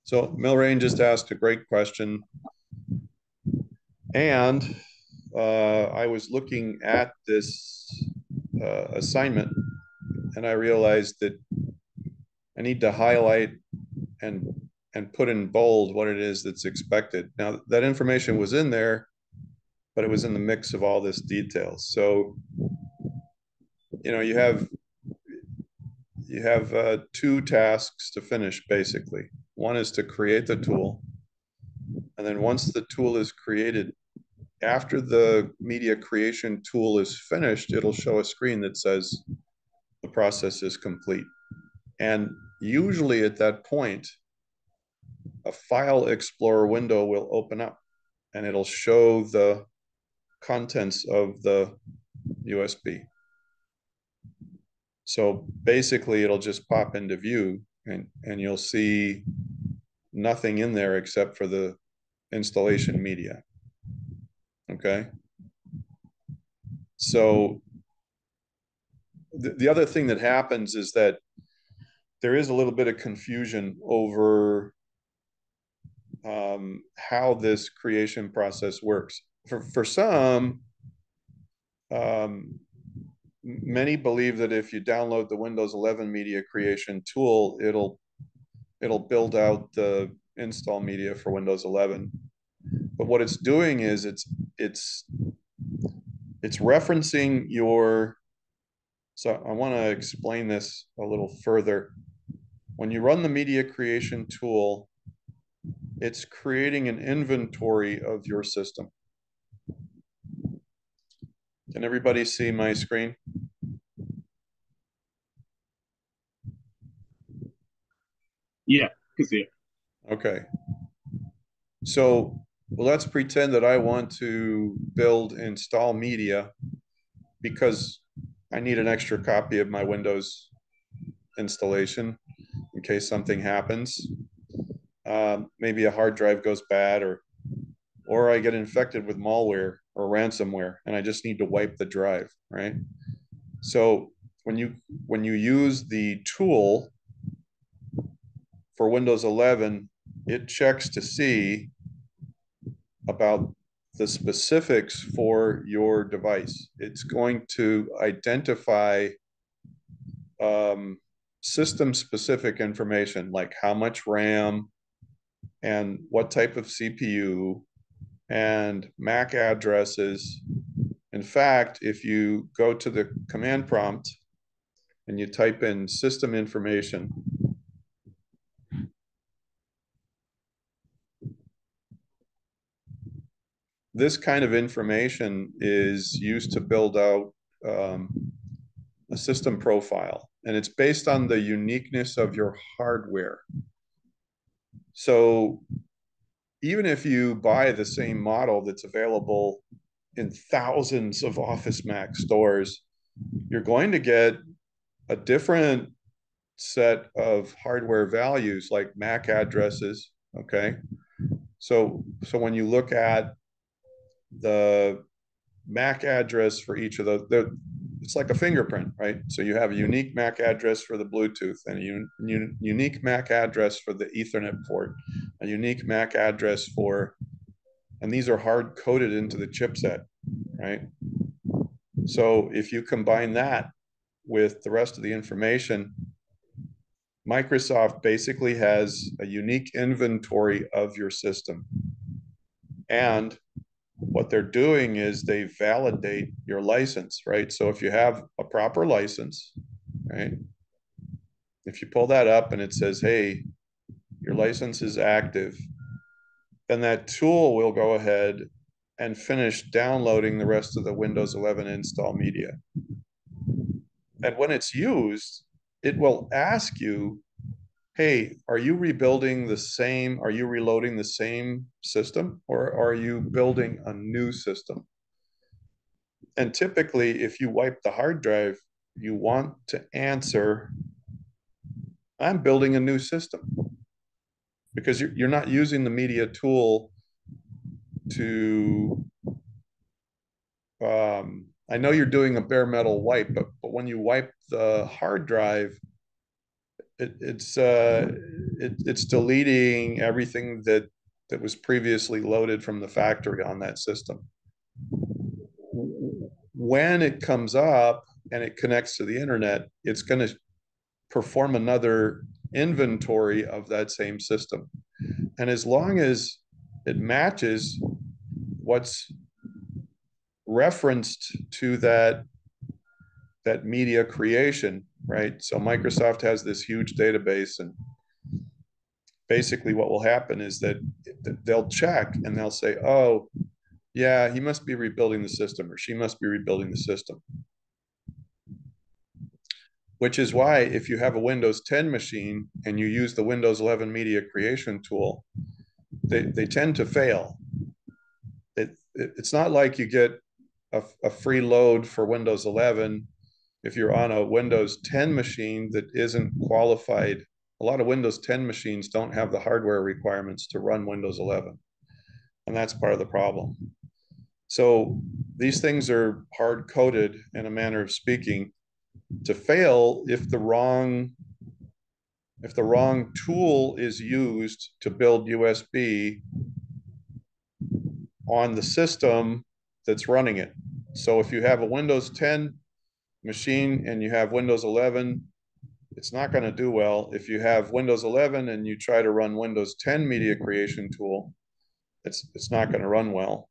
So Milrain just asked a great question. And I was looking at this assignment and I realized that I need to highlight and put in bold what it is that's expected. Now that information was in there, but it was in the mix of all this details. So, you have two tasks to finish basically. One is to create the tool, and then once the tool is created, after the media creation tool is finished, it'll show a screen that says the process is complete. And usually at that point, a file explorer window will open up and it'll show the contents of the USB. So basically it'll just pop into view and you'll see nothing in there except for the installation media. Okay. So the other thing that happens is that there is a little bit of confusion over how this creation process works. For some, many believe that if you download the Windows 11 media creation tool, it'll build out the install media for Windows 11. But what it's doing is it's referencing your. So I want to explain this a little further. When you run the media creation tool, it's creating an inventory of your system. Can everybody see my screen? Yeah, I can see it. Okay. So let's pretend that I want to build install media because I need an extra copy of my Windows installation in case something happens. Maybe a hard drive goes bad, or I get infected with malware or ransomware, and I just need to wipe the drive, right? So when you use the tool for Windows 11, it checks to see about the specifics for your device. It's going to identify system specific information like how much RAM and what type of CPU and MAC addresses. In fact, if you go to the command prompt and you type in system information, this kind of information is used to build out um, a system profile, and it's based on the uniqueness of your hardware. So even if you buy the same model that's available in thousands of Office Max stores, you're going to get a different set of hardware values like MAC addresses. Okay. So when you look at the MAC address for each of those, it's like a fingerprint, right? So you have a unique MAC address for the Bluetooth and a unique MAC address for the Ethernet port, a unique MAC address for, and these are hard coded into the chipset, right? So if you combine that with the rest of the information, Microsoft basically has a unique inventory of your system. And what they're doing is they validate your license, right? So if you have a proper license, right? If you pull that up and it says, hey, your license is active, then that tool will go ahead and finish downloading the rest of the Windows 11 install media. And when it's used, it will ask you, hey, are you rebuilding the same, are you reloading the same system or are you building a new system? And typically, if you wipe the hard drive, you want to answer, I'm building a new system because you're not using the media tool to, I know you're doing a bare metal wipe, but when you wipe the hard drive, it's it's deleting everything that was previously loaded from the factory on that system. When it comes up and it connects to the internet, it's going to perform another inventory of that same system. And as long as it matches what's referenced to that media creation, right? So Microsoft has this huge database, and basically what will happen is that they'll check and they'll say, oh, yeah, he must be rebuilding the system, or she must be rebuilding the system. Which is why if you have a Windows 10 machine and you use the Windows 11 media creation tool, they tend to fail. It's not like you get a free load for Windows 11 if you're on a Windows 10 machine that isn't qualified. A lot of Windows 10 machines don't have the hardware requirements to run Windows 11. And that's part of the problem. So these things are hard coded, in a manner of speaking, to fail if the wrong tool is used to build USB on the system that's running it. So if you have a Windows 10 machine and you have Windows 11, it's not going to do well. If you have Windows 11 and you try to run Windows 10 media creation tool, it's not going to run well.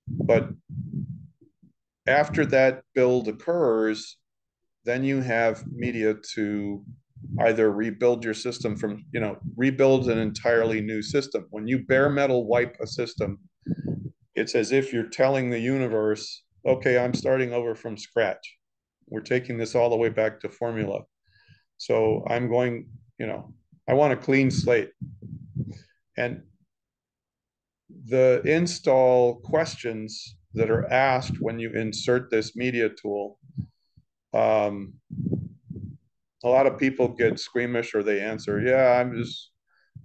But after that build occurs, then you have media to either rebuild your system from, rebuild an entirely new system. When you bare metal wipe a system, it's as if you're telling the universe, okay, I'm starting over from scratch. We're taking this all the way back to formula. So I'm going, I want a clean slate. And the install questions that are asked when you insert this media tool, a lot of people get squeamish, or they answer, yeah,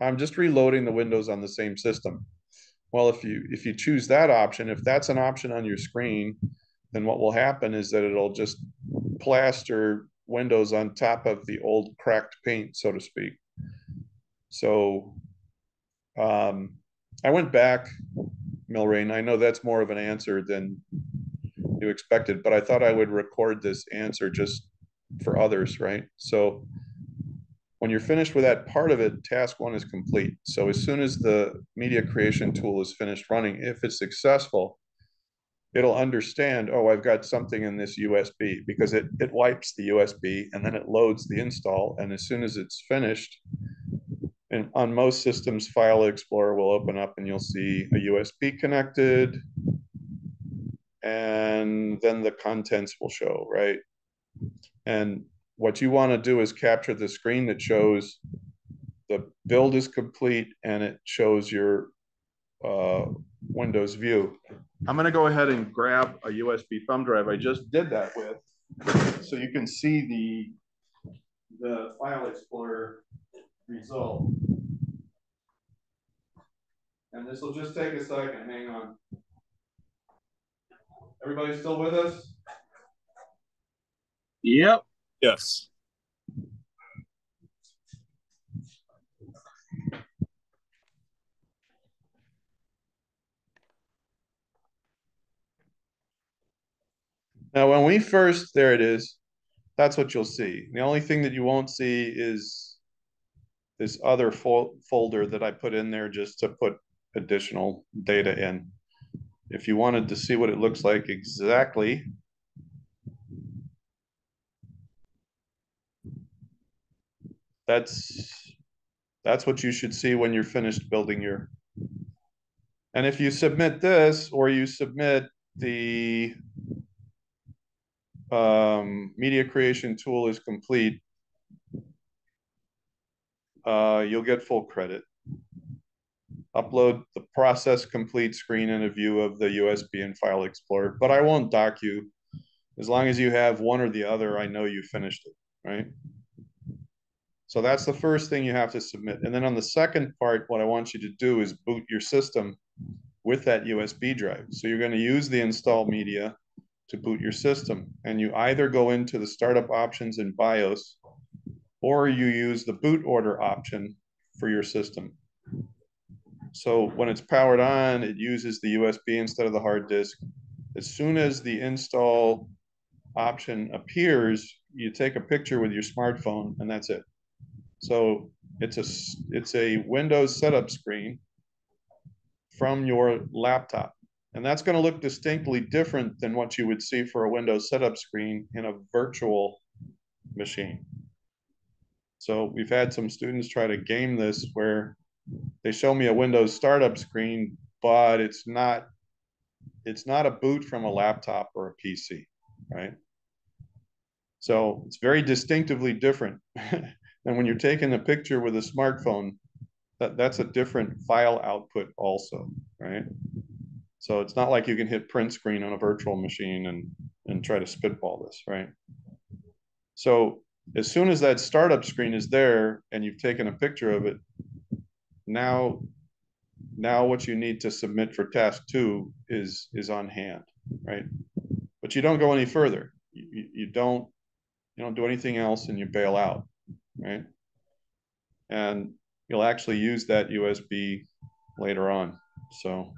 I'm just reloading the windows on the same system. Well, if you choose that option, if that's an option on your screen, then what will happen is that it'll just plaster Windows on top of the old cracked paint, so to speak. So I went back, Milrain. I know that's more of an answer than you expected, but I thought I would record this answer just for others, right? So when you're finished with that part of it, task one is complete. So as soon as the media creation tool is finished running, if it's successful, it'll understand, oh, I've got something in this USB, because it wipes the USB and then it loads the install. And as soon as it's finished, and on most systems, File Explorer will open up and you'll see a USB connected, and then the contents will show, right? And what you want to do is capture the screen that shows the build is complete and it shows your Windows view. I'm going to go ahead and grab a USB thumb drive I just did that with, so you can see the File Explorer result. And this will just take a second. Hang on. Everybody still with us? Yep. Yes. Now, when we first, there it is, that's what you'll see. The only thing that you won't see is this other folder that I put in there just to put additional data in. If you wanted to see what it looks like exactly, that's what you should see when you're finished building your. And if you submit this, or you submit the media creation tool is complete, you'll get full credit. Upload the process complete screen and a view of the USB and File Explorer, but I won't dock you. As long as you have one or the other, I know you finished it, right? So that's the first thing you have to submit. And then on the second part, what I want you to do is boot your system with that USB drive. So you're going to use the install media to boot your system. And you either go into the startup options in BIOS, or you use the boot order option for your system. So when it's powered on, it uses the USB instead of the hard disk. As soon as the install option appears, you take a picture with your smartphone and that's it. So it's a Windows setup screen from your laptop. And that's going to look distinctly different than what you would see for a Windows setup screen in a virtual machine. So we've had some students try to game this where they show me a Windows startup screen, but it's not a boot from a laptop or a PC, right? So it's very distinctively different. And when you're taking a picture with a smartphone, that's a different file output also, right? So it's not like you can hit print screen on a virtual machine and try to spitball this, right? So as soon as that startup screen is there and you've taken a picture of it, now what you need to submit for task 2 is on hand, right? But you don't go any further. You don't do anything else and you bail out, right? And you'll actually use that USB later on. So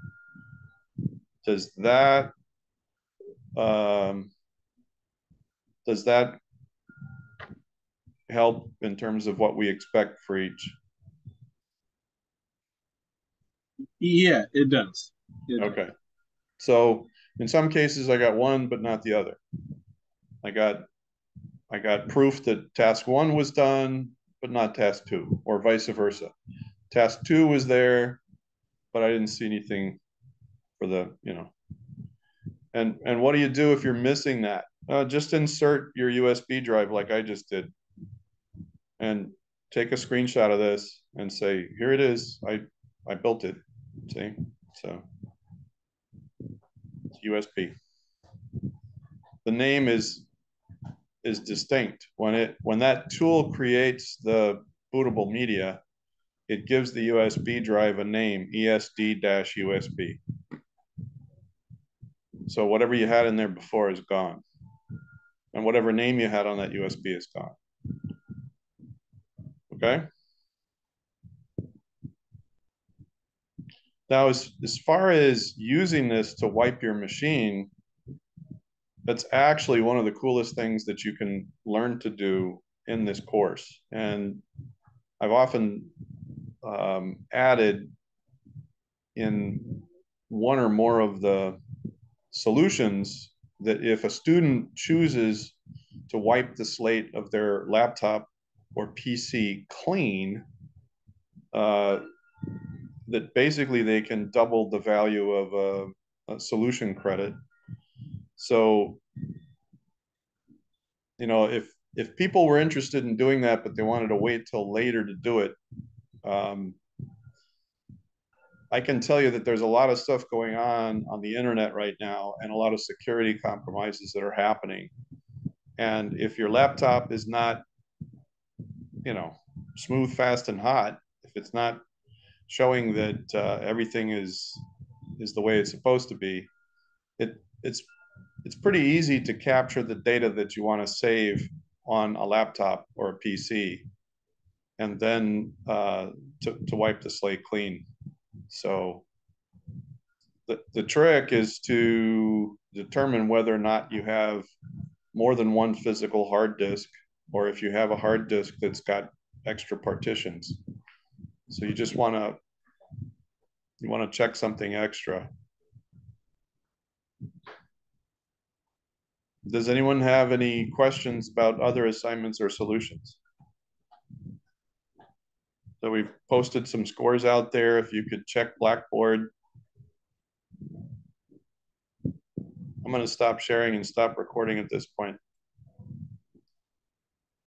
does that help in terms of what we expect for each? Yeah, it does. Okay. So in some cases I got one, but not the other. I got proof that task 1 was done, but not task 2, or vice versa. Task 2 was there, but I didn't see anything for the, and what do you do if you're missing that? Just insert your USB drive like I just did and take a screenshot of this and say, here it is. I built it. See? So it's USB. The name is distinct. When that tool creates the bootable media, it gives the USB drive a name, ESD-USB. So whatever you had in there before is gone. And whatever name you had on that USB is gone. Okay? Now, as far as using this to wipe your machine, that's actually one of the coolest things that you can learn to do in this course. And I've often added in one or more of the solutions that if a student chooses to wipe the slate of their laptop or PC clean, that basically they can double the value of a solution credit. So, if people were interested in doing that, but they wanted to wait till later to do it, I can tell you that there's a lot of stuff going on the internet right now and a lot of security compromises that are happening. And if your laptop is not, smooth, fast, and hot, if it's not showing that everything is the way it's supposed to be, it's pretty easy to capture the data that you want to save on a laptop or a PC, and then to wipe the slate clean. So the trick is to determine whether or not you have more than one physical hard disk, or if you have a hard disk that's got extra partitions. So you just want to check something extra. Does anyone have any questions about other assignments or solutions? So we've posted some scores out there. If you could check Blackboard. I'm going to stop sharing and stop recording at this point.